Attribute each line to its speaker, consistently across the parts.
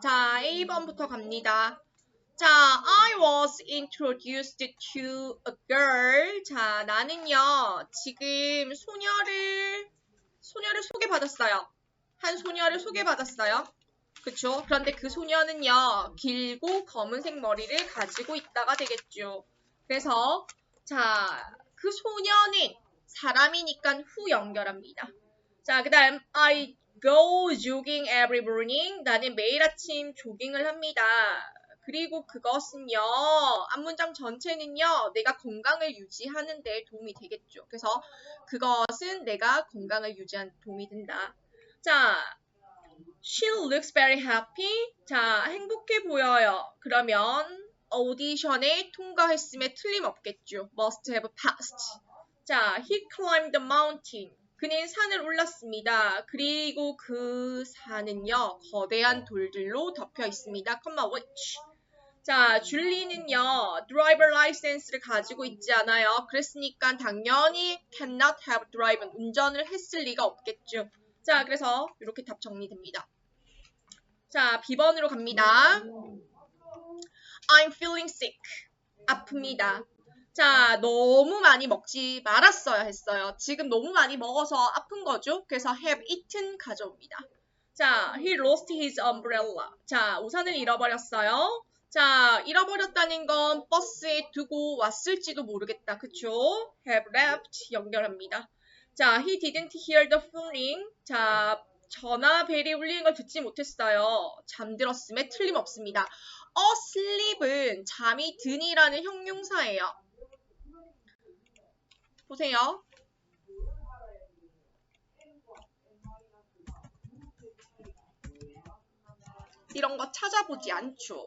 Speaker 1: 자, A번부터 갑니다. 자, I was introduced to a girl. 자, 나는요, 지금 소녀를 소개받았어요. 한 소녀를 소개받았어요. 그쵸? 그런데 그 소녀는요, 길고 검은색 머리를 가지고 있다가 되겠죠. 그래서, 자, 그 소녀는 사람이니까 후 연결합니다. 자, 그 다음, I go jogging every morning. 나는 매일 아침 조깅을 합니다. 그리고 그것은요, 앞문장 전체는요, 내가 건강을 유지하는 데 도움이 되겠죠. 그래서 그것은 내가 건강을 유지하는 데 도움이 된다. 자, she looks very happy. 자, 행복해 보여요. 그러면 오디션에 통과했음에 틀림없겠죠. must have passed. 자, he climbed the mountain. 그는 산을 올랐습니다. 그리고 그 산은요, 거대한 돌들로 덮여 있습니다. which. 자, 줄리는요, 드라이버 라이센스를 가지고 있지 않아요. 그랬으니까 당연히 cannot have driven, 운전을 했을 리가 없겠죠. 자, 그래서 이렇게 답 정리됩니다. 자, B번으로 갑니다. I'm feeling sick. 아픕니다. 자, 너무 많이 먹지 말았어야 했어요. 지금 너무 많이 먹어서 아픈 거죠. 그래서 have eaten 가져옵니다. 자, he lost his umbrella. 자, 우산을 잃어버렸어요. 자, 잃어버렸다는 건 버스에 두고 왔을지도 모르겠다. 그쵸? have left 연결합니다. 자, he didn't hear the phone. 자, 전화벨이 울리는 걸 듣지 못했어요. 잠들었음에 틀림없습니다. asleep은 잠이 든이라는 형용사예요. 보세요. 이런 거 찾아보지 않죠.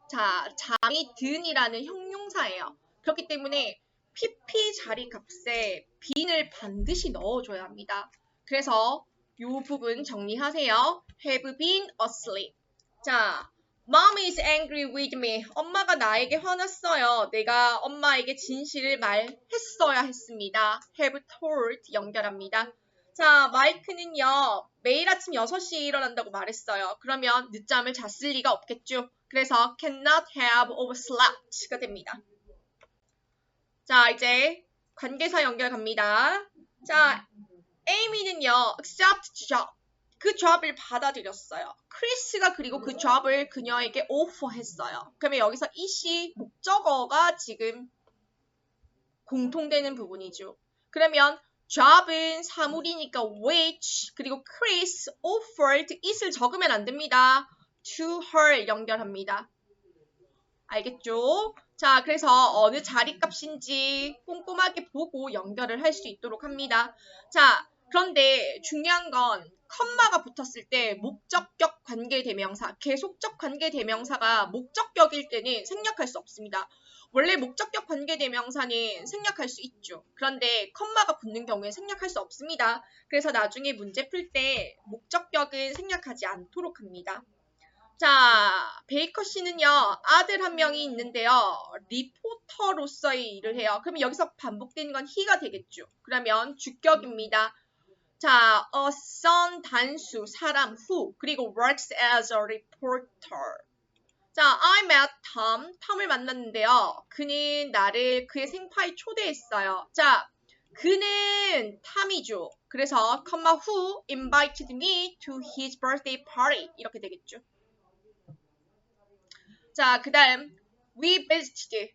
Speaker 1: 자, 잠이 든이라는 형용사예요. 그렇기 때문에 PP 자리 값에 bean을 반드시 넣어줘야 합니다. 그래서 이 부분 정리하세요. have been asleep. 자, Mom is angry with me. 엄마가 나에게 화났어요. 내가 엄마에게 진실을 말했어야 했습니다. have told 연결합니다. 자, 마이크는요, 매일 아침 6시에 일어난다고 말했어요. 그러면 늦잠을 잤을 리가 없겠죠. 그래서 cannot have overslept가 됩니다. 자, 이제 관계사 연결 갑니다. 자, Amy는요, accept job. 그 job을 받아들였어요. 크리스가 그리고 그 job을 그녀에게 offer했어요. 그러면 여기서 이시 목적어가 지금 공통되는 부분이죠. 그러면 job은 사물이니까 which 그리고 Chris offered it을 적으면 안 됩니다. to her 연결합니다. 알겠죠? 자, 그래서 어느 자리값인지 꼼꼼하게 보고 연결을 할 수 있도록 합니다. 자, 그런데 중요한 건 컴마가 붙었을 때 목적격 관계대명사, 계속적 관계대명사가 목적격일 때는 생략할 수 없습니다. 원래 목적격 관계대명사는 생략할 수 있죠. 그런데 컴마가 붙는 경우에 생략할 수 없습니다. 그래서 나중에 문제 풀 때 목적격은 생략하지 않도록 합니다. 자, 베이커 씨는요, 아들 한 명이 있는데요, 리포터로서의 일을 해요. 그러면 여기서 반복되는 건 he가 되겠죠. 그러면 주격입니다. 자, a son 단수, 사람, who, 그리고 works as a reporter. 자, I met Tom. 톰을 만났는데요. 그는 나를 그의 생파에 초대했어요. 자, 그는 탐이죠. 그래서, who invited me to his birthday party. 이렇게 되겠죠. 자, 그 다음, we visited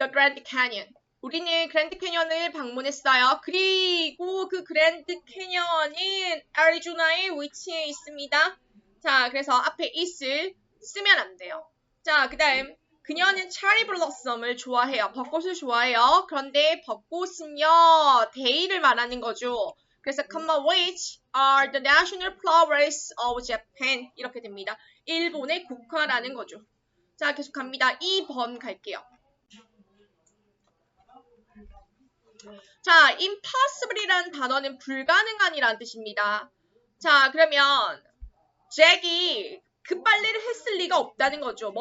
Speaker 1: the Grand Canyon. 우리는 그랜드 캐년을 방문했어요. 그리고 그 그랜드 캐년은 애리조나에 위치해 있습니다. 자, 그래서 앞에 is를 쓰면 안 돼요. 자, 그 다음, 그녀는 체리 블러썸을 좋아해요. 벚꽃을 좋아해요. 그런데 벚꽃은요, 데이를 말하는 거죠. 그래서 which are the national flowers of Japan 이렇게 됩니다. 일본의 국화라는 거죠. 자, 계속 갑니다. 2번 갈게요. 자, impossible이라는 단어는 불가능한이라는 뜻입니다. 자, 그러면 잭이 그 빨래를 했을 리가 없다는 거죠.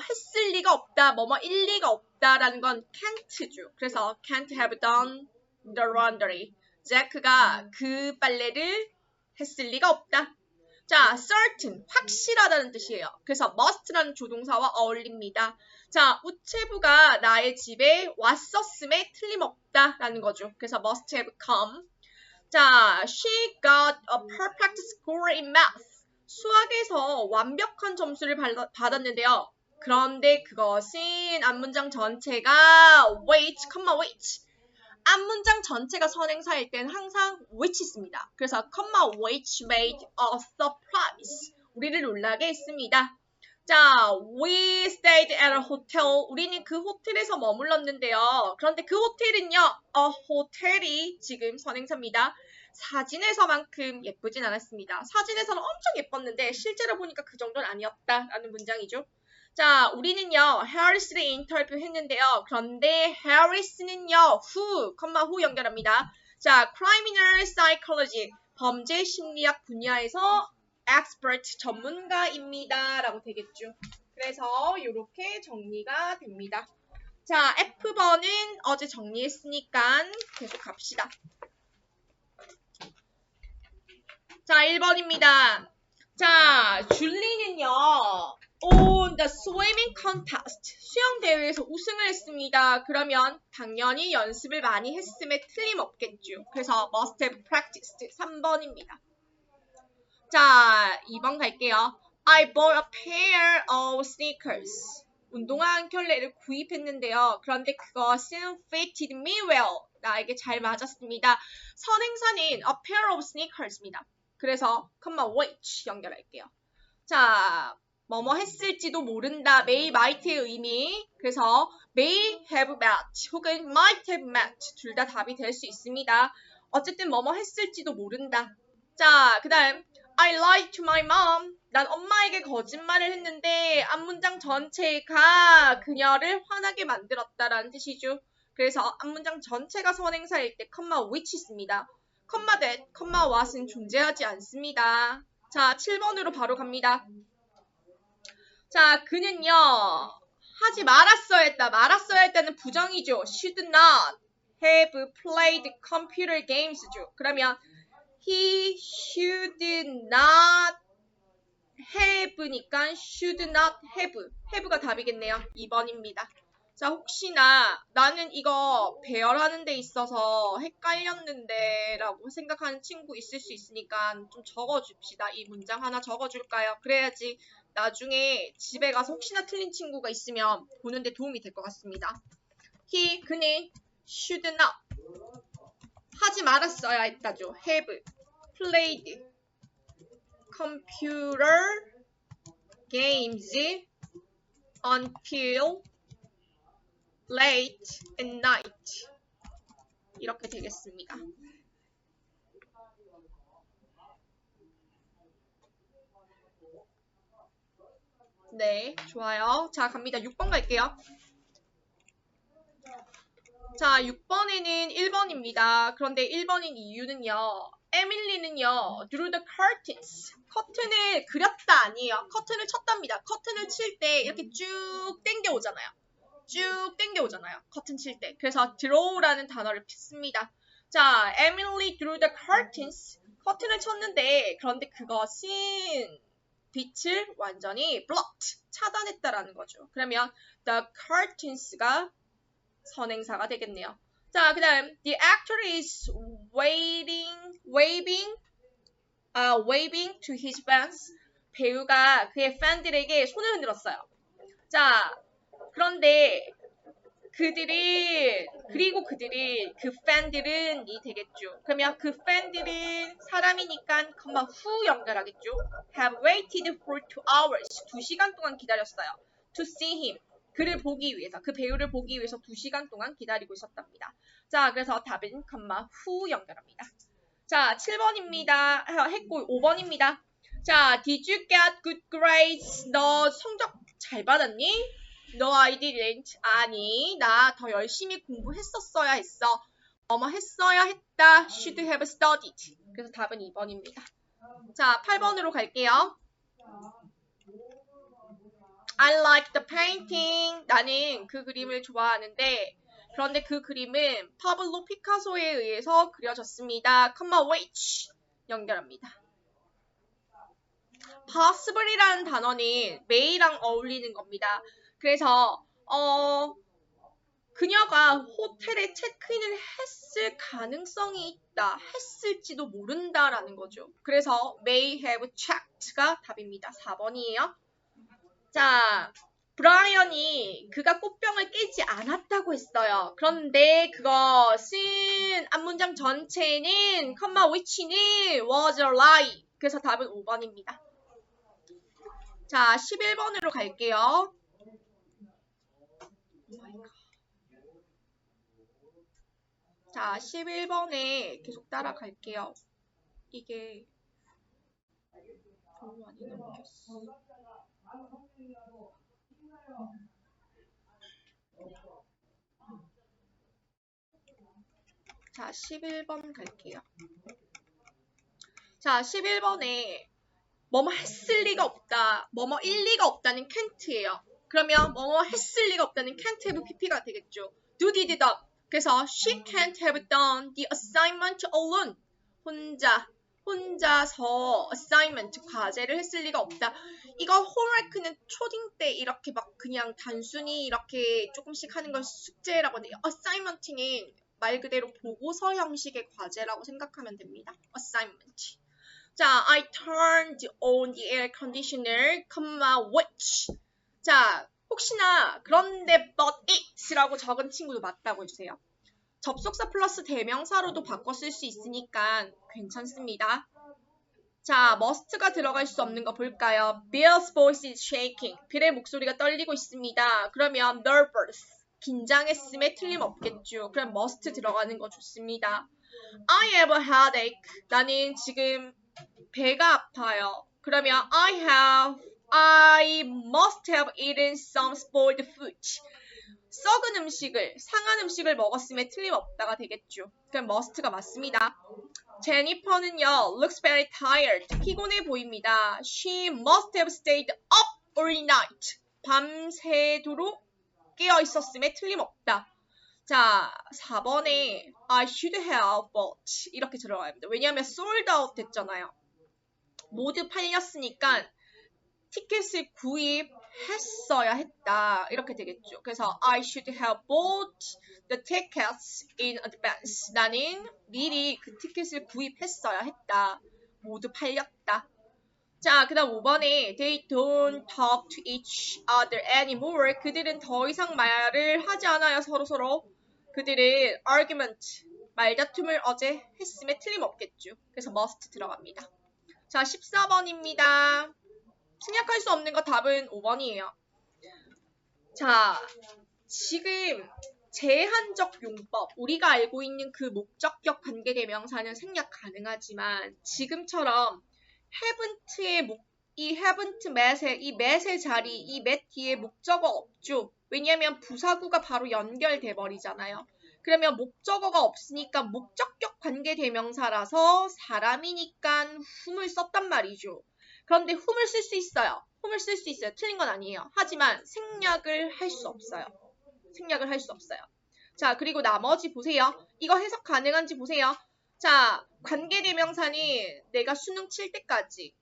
Speaker 1: 했을 리가 없다, 일 리가 없다라는 건 can't죠. 그래서 can't have done the laundry. 잭크가 그 빨래를 했을 리가 없다. 자, certain, 확실하다는 뜻이에요. 그래서 must라는 조동사와 어울립니다. 자, 우체부가 나의 집에 왔었음에 틀림없다라는 거죠. 그래서 must have come. 자, she got a perfect score in math. 수학에서 완벽한 점수를 받았는데요. 그런데 그것은 앞문장 전체가 which, which. 앞문장 전체가 선행사일 때는 항상 which 씁니다. 그래서 which made a surprise. 우리를 놀라게 했습니다. 자, we stayed at a hotel. 우리는 그 호텔에서 머물렀는데요. 그런데 그 호텔은요, a hotel이 지금 선행사입니다. 사진에서만큼 예쁘진 않았습니다. 사진에서는 엄청 예뻤는데 실제로 보니까 그 정도는 아니었다라는 문장이죠. 자, 우리는요, 해리스를 인터뷰했는데요. 그런데 해리스는요, 후 연결합니다. 자, criminal psychology, 범죄 심리학 분야에서 expert, 전문가입니다. 라고 되겠죠. 그래서 이렇게 정리가 됩니다. 자, F번은 어제 정리했으니까 계속 갑시다. 자, 1번입니다. 자, 줄리는요, on the swimming contest, 수영대회에서 우승을 했습니다. 그러면 당연히 연습을 많이 했음에 틀림없겠죠. 그래서 must have practiced, 3번입니다. 자, 2번 갈게요. I bought a pair of sneakers. 운동화 한 켤레를 구입했는데요. 그런데 그것은 fitted me well. 나에게 잘 맞았습니다. 선행사는 a pair of sneakers입니다. 그래서 which 연결할게요. 자, 뭐뭐 했을지도 모른다. may, might의 의미. 그래서 may have met 혹은 might have met 둘 다 답이 될 수 있습니다. 어쨌든 뭐뭐 했을지도 모른다. 자, 그 다음 I lied to my mom. 난 엄마에게 거짓말을 했는데 앞문장 전체가 그녀를 화나게 만들었다라는 뜻이죠. 그래서 앞문장 전체가 선행사일 때 which 있습니다. that, what은 존재하지 않습니다. 자, 7번으로 바로 갑니다. 자, 그는요, 하지 말았어야 했다. 말았어야 했다는 부정이죠. Should not have played computer games죠. 그러면 he should not have니까 should not have가 답이겠네요. 2번입니다. 자, 혹시나 나는 이거 배열하는 데 있어서 헷갈렸는데 라고 생각하는 친구 있을 수 있으니까 좀 적어줍시다. 이 문장 하나 적어줄까요? 그래야지 나중에 집에 가서 혹시나 틀린 친구가 있으면 보는데 도움이 될 것 같습니다. 그는 should not 하지 말았어야 했다죠. have played computer games until late at night. 이렇게 되겠습니다. 네, 좋아요. 자, 갑니다. 6번 갈게요. 자, 6번에는 1번입니다. 그런데 1번인 이유는요. 에밀리는요. Drew the curtains. 커튼을 그렸다 아니에요. 커튼을 쳤답니다. 커튼을 칠 때 이렇게 쭉 당겨오잖아요. 쭉 당겨오잖아요. 커튼 칠 때. 그래서 draw라는 단어를 씁니다. 자, Emily drew the curtains. 커튼을 쳤는데 그런데 그것은 빛을 완전히 blocked, 차단했다라는 거죠. 그러면 the curtains가 선행사가 되겠네요. 자, 그 다음 the actor is waving to his fans. 배우가 그의 팬들에게 손을 흔들었어요. 자, 그런데 그들이 그 팬들은이 되겠죠. 그러면 그 팬들은 사람이니까 who 연결하겠죠. have waited for 2 hours. 2시간 동안 기다렸어요. to see him. 그를 보기 위해서, 그 배우를 보기 위해서 2시간 동안 기다리고 있었답니다. 자, 그래서 답은 who 연결합니다. 자, 7번입니다. 했고 5번입니다. 자, did you get good grades? 너 성적 잘 받았니? No, I didn't. 아니, 나 더 열심히 공부했었어야 했어. 뭐뭐 했어야 했다. Should have studied. 그래서 답은 2번입니다. 자, 8번으로 갈게요. I like the painting. 나는 그 그림을 좋아하는데 그런데 그 그림은 파블로 피카소에 의해서 그려졌습니다. which 연결합니다. possible이라는 단어는 may랑 어울리는 겁니다. 그래서 그녀가 호텔에 체크인을 했을 가능성이 있다. 했을지도 모른다라는 거죠. 그래서 may have checked가 답입니다. 4번이에요. 자, 브라이언이 그가 꽃병을 깨지 않았다고 했어요. 그런데 그것은 앞문장 전체는 which는 was a lie. 그래서 답은 5번입니다. 자, 11번으로 갈게요. 자, 11번에 계속 따라갈게요. 이게 별로 많이 넘겼어. 자, 11번 갈게요. 자, 11번에 뭐뭐 했을 리가 없다. 뭐뭐 일리가 없다는 can't예요. 그러면 뭐뭐 했을 리가 없다는 can't have pp가 되겠죠. do, did, done. 그래서 she can't have done the assignment alone. 혼자서 assignment, 과제를 했을 리가 없다. 이거 homework는 초딩 때 이렇게 막 그냥 단순히 이렇게 조금씩 하는 걸 숙제라고 해요. assignment는 말 그대로 보고서 형식의 과제라고 생각하면 됩니다. assignment. 자, I turned on the air conditioner, which. 자, 혹시나 그런데 but it라고 적은 친구도 맞다고 해주세요. 접속사 플러스 대명사로도 바꿔 쓸 수 있으니까 괜찮습니다. 자, must가 들어갈 수 없는 거 볼까요? Bill's voice is shaking. 빌의 목소리가 떨리고 있습니다. 그러면 nervous. 긴장했음에 틀림없겠죠. 그럼 must 들어가는 거 좋습니다. I have a headache. 나는 지금 배가 아파요. 그러면 I must have eaten some spoiled food. 썩은 음식을, 상한 음식을 먹었음에 틀림없다가 되겠죠. 그럼 must가 맞습니다. 제니퍼는요, looks very tired. 피곤해 보입니다. She must have stayed up all night. 밤새도록 깨어 있었음에 틀림없다. 자, 4번에 I should have bought 이렇게 들어가야 합니다. 왜냐하면 sold out 됐잖아요. 모두 팔렸으니까 티켓을 구입했어야 했다. 이렇게 되겠죠. 그래서 I should have bought the tickets in advance. 나는 미리 그 티켓을 구입했어야 했다. 모두 팔렸다. 자, 그 다음 5번에 They don't talk to each other anymore. 그들은 더 이상 말을 하지 않아요. 서로서로. 그들은 argument, 말다툼을 어제 했음에 틀림없겠죠. 그래서 must 들어갑니다. 자, 14번입니다. 생략할 수 없는 거 답은 5번이에요. 자, 지금 제한적 용법, 우리가 알고 있는 그 목적격 관계대명사는 생략 가능하지만 지금처럼 haven't의 이 haven't met의 이 met의 자리, 이 met 뒤에 목적어 없죠. 왜냐하면 부사구가 바로 연결돼 버리잖아요. 그러면 목적어가 없으니까 목적격 관계대명사라서 사람이니까 whom을 썼단 말이죠. 그런데 whom을 쓸 수 있어요. whom을 쓸 수 있어요. 틀린 건 아니에요. 하지만 생략을 할 수 없어요. 생략을 할 수 없어요. 자, 그리고 나머지 보세요. 이거 해석 가능한지 보세요. 자, 관계대명사는 내가 수능 칠 때까지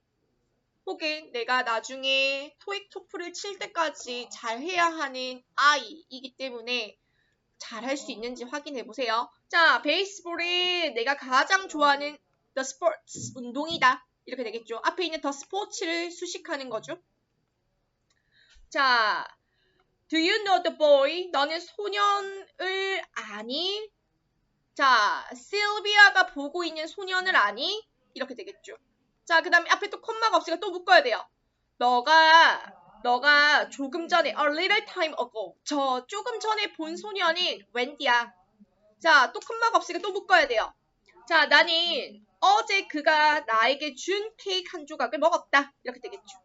Speaker 1: 혹은 내가 나중에 토익 토플을 칠 때까지 잘해야 하는 아이이기 때문에 잘할 수 있는지 확인해 보세요. 자, 베이스볼이 내가 가장 좋아하는 the sports, 운동이다. 이렇게 되겠죠. 앞에 있는 the sports를 수식하는 거죠. 자, do you know the boy? 너는 소년을 아니? 자, 실비아가 보고 있는 소년을 아니? 이렇게 되겠죠. 자, 그 다음에 앞에 또 콤마가 없으니까 또 묶어야 돼요. 너가 조금 전에 a little time ago 조금 전에 본 소년은 웬디야. 자, 또 콤마가 없으니까 또 묶어야 돼요. 자, 나는 어제 그가 나에게 준 케이크 한 조각을 먹었다. 이렇게 되겠죠.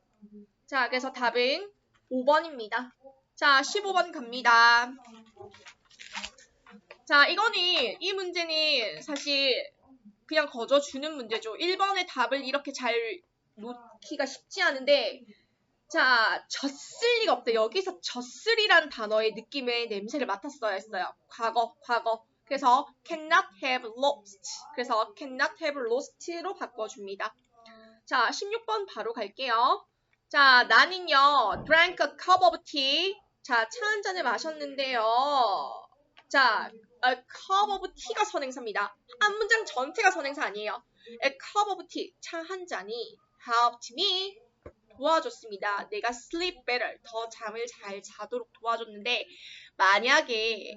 Speaker 1: 자, 그래서 답은 5번입니다. 자, 15번 갑니다. 자, 이 문제는 사실 그냥 거저주는 문제죠. 1번의 답을 이렇게 잘 놓기가 쉽지 않은데, 자, 졌을 리가 없다. 여기서 졌을이란 단어의 느낌의 냄새를 맡았어야 했어요. 과거. 그래서 cannot have lost. 그래서 cannot have lost로 바꿔줍니다. 자, 16번 바로 갈게요. 자, 나는요, drank a cup of tea. 자, 차 한 잔을 마셨는데요. 자, a cup of tea가 선행사입니다. 한 문장 전체가 선행사 아니에요. A cup of tea, 차 한 잔이 helped me, 도와줬습니다. 내가 sleep better, 더 잠을 잘 자도록 도와줬는데 만약에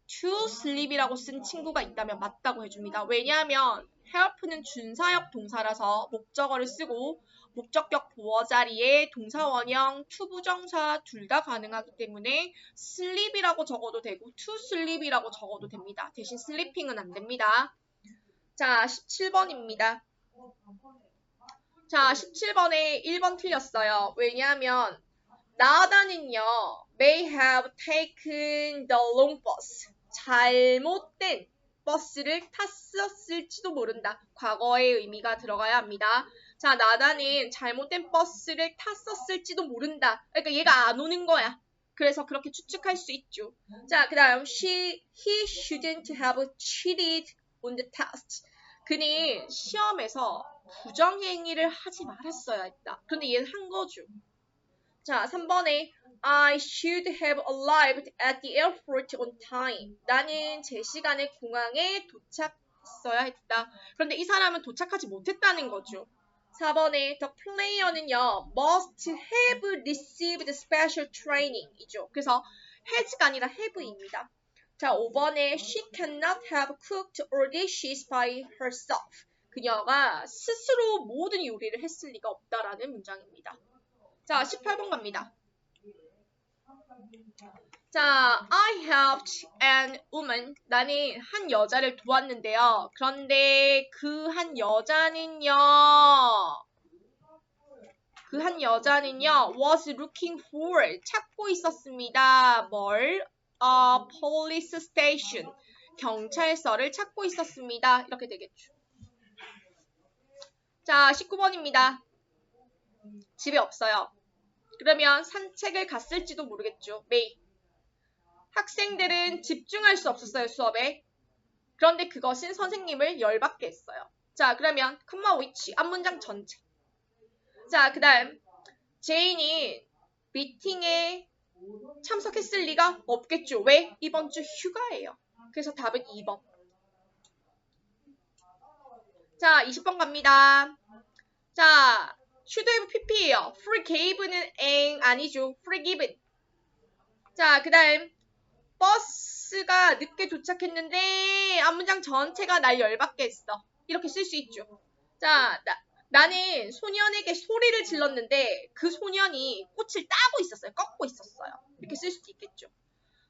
Speaker 1: to sleep이라고 쓴 친구가 있다면 맞다고 해줍니다. 왜냐하면 help는 준사역 동사라서 목적어를 쓰고 목적격 보어 자리에 동사 원형, to 부정사 둘 다 가능하기 때문에 sleep이라고 적어도 되고 to sleep이라고 적어도 됩니다. 대신 sleeping은 안 됩니다. 자, 17번입니다. 자, 17번에 1번 틀렸어요. 왜냐하면 나다는요, may have taken the wrong bus. 잘못된 버스를 탔었을지도 모른다. 과거의 의미가 들어가야 합니다. 자, 나다는 잘못된 버스를 탔었을지도 모른다. 그러니까 얘가 안 오는 거야. 그래서 그렇게 추측할 수 있죠. 자, 그 다음 he shouldn't have cheated on the test. 그는 시험에서 부정행위를 하지 말았어야 했다. 그런데 얘는 한 거죠. 자, 3번에 I should have arrived at the airport on time. 나는 제 시간에 공항에 도착했어야 했다. 그런데 이 사람은 도착하지 못했다는 거죠. 4번에 the player는요, must have received special training 이죠. 그래서 has가 아니라 have입니다. 자, 5번에 she cannot have cooked all dishes by herself. 그녀가 스스로 모든 요리를 했을 리가 없다라는 문장입니다. 자, 18번 갑니다. 자, I helped an woman. 나는 한 여자를 도왔는데요. 그런데 그 한 여자는요, was looking for, 찾고 있었습니다. 뭘? police station, 경찰서를 찾고 있었습니다. 이렇게 되겠죠. 자, 19번입니다. 집에 없어요. 그러면 산책을 갔을지도 모르겠죠. may. 학생들은 집중할 수 없었어요, 수업에. 그런데 그것은 선생님을 열받게 했어요. 자, 그러면 comma which, 앞문장 전체. 자, 그 다음 제인이 미팅에 참석했을 리가 없겠죠. 왜? 이번 주 휴가예요. 그래서 답은 2번. 자, 20번 갑니다. 자, should have pp예요. forgive는 아니죠. forgiven. 자, 그 다음 버스가 늦게 도착했는데 앞문장 전체가 날 열받게 했어. 이렇게 쓸 수 있죠. 자, 나는 소년에게 소리를 질렀는데 그 소년이 꽃을 따고 있었어요. 꺾고 있었어요. 이렇게 쓸 수도 있겠죠.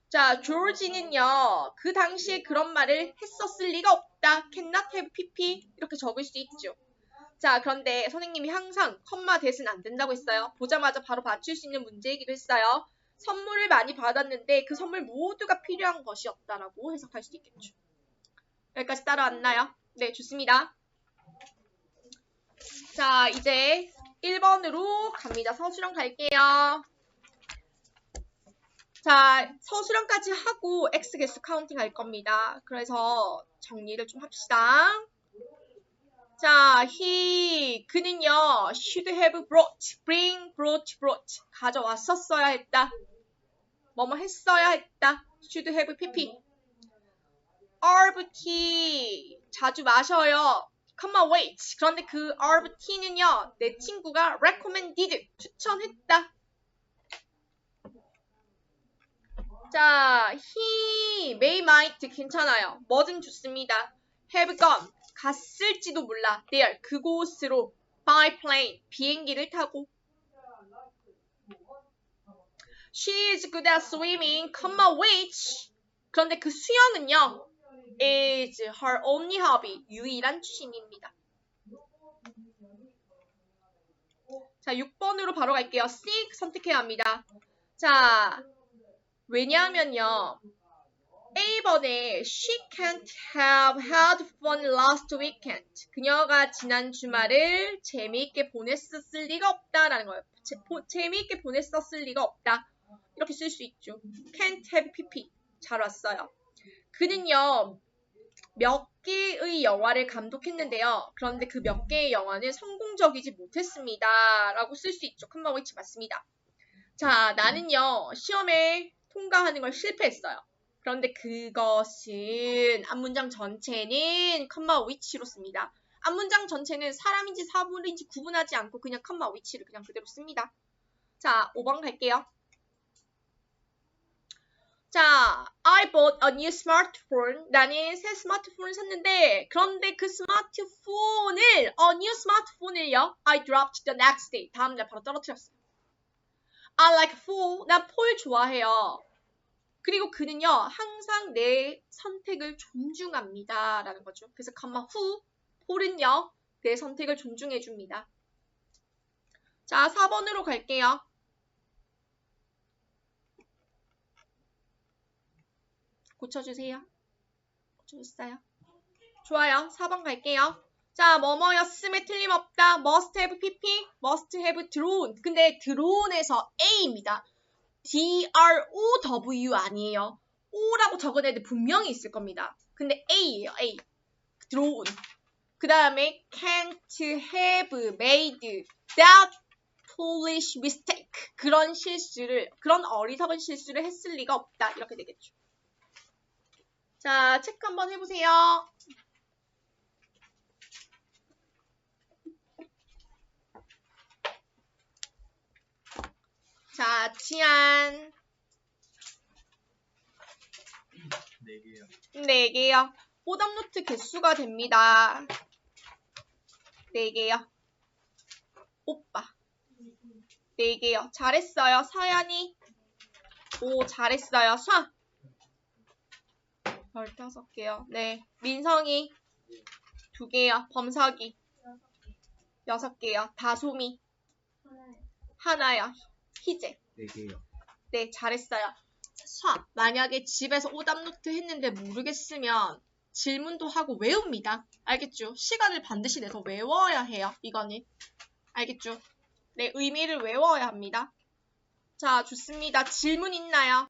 Speaker 1: 자, 조지는요, 그 당시에 그런 말을 했었을 리가 없다. cannot have pp 이렇게 적을 수 있죠. 자, 그런데 선생님이 항상 컴마 대신 안 된다고 했어요. 보자마자 바로 맞출 수 있는 문제이기도 했어요. 선물을 많이 받았는데 그 선물 모두가 필요한 것이 없다라고 해석할 수도 있겠죠. 여기까지 따라왔나요? 네, 좋습니다. 자, 이제 1번으로 갑니다. 서술형 갈게요. 자, 서술형까지 하고 X 개수 카운팅 할 겁니다. 그래서 정리를 좀 합시다. 자, 그는요, should have brought, brought, 가져왔었어야 했다. 뭐뭐 했어야 했다. should have pp. herb tea, 자주 마셔요. comma wait. 그런데 그 herb tea는요, 내 친구가 recommended, 추천했다. 자, he, may, might 괜찮아요. 뭐든 좋습니다. have gone, 갔을지도 몰라. there, 그곳으로 by plane, 비행기를 타고. She is good at swimming, which. 그런데 그 수영은요, is her only hobby, 유일한 취미입니다. 자, 6번으로 바로 갈게요. seek, 선택해야 합니다. 자, 왜냐하면요, A번에 she can't have had fun last weekend. 그녀가 지난 주말을 재미있게 보냈었을 리가 없다라는 거예요. 재미있게 보냈었을 리가 없다. 이렇게 쓸 수 있죠. can't have pp. 잘 왔어요. 그는요, 몇 개의 영화를 감독했는데요. 그런데 그 몇 개의 영화는 성공적이지 못했습니다. 라고 쓸 수 있죠. 컴마 위치 맞습니다. 자, 나는요. 시험에 통과하는 걸 실패했어요. 그런데 그것은 앞문장 전체는 컴마 위치로 씁니다. 앞문장 전체는 사람인지 사물인지 구분하지 않고 그냥 컴마 위치를 그냥 그대로 씁니다. 자, 5번 갈게요. 자, I bought a new smartphone. 나는 새 스마트폰을 샀는데, 그런데 그 스마트폰을, new 스마트폰을요, I dropped the next day. 다음날 바로 떨어뜨렸어요. I like fool. 난 폴 좋아해요. 그리고 그는요, 항상 내 선택을 존중합니다. 라는 거죠. 그래서 컴마 who, 폴은요, 내 선택을 존중해줍니다. 자, 4번으로 갈게요. 고쳐주세요. 고쳐줬어요. 좋아요. 4번 갈게요. 자, 뭐뭐였음에 틀림없다. must have pp, must have drawn. 근데 drawn에서 A입니다. D-R-O-W 아니에요. O라고 적은 애들 분명히 있을 겁니다. 근데 A예요. A. drawn. 그 다음에 can't have made that foolish mistake. 그런 어리석은 실수를 했을 리가 없다. 이렇게 되겠죠. 자, 체크 한번 해보세요. 자, 치안.
Speaker 2: 4개요.
Speaker 1: 4개요. 오답노트 개수가 됩니다. 4개요. 오빠. 4개요. 잘했어요. 서연이. 오, 잘했어요. 수아. 15개요. 네. 민성이. 2개요. 범석이. 6개요. 다솜이. 하나요. 희재.
Speaker 2: 4개요.
Speaker 1: 네, 잘했어요. 수아. 만약에 집에서 오답노트 했는데 모르겠으면 질문도 하고 외웁니다. 알겠죠? 시간을 반드시 내서 외워야 해요. 이거는. 알겠죠? 네, 의미를 외워야 합니다. 자, 좋습니다. 질문 있나요?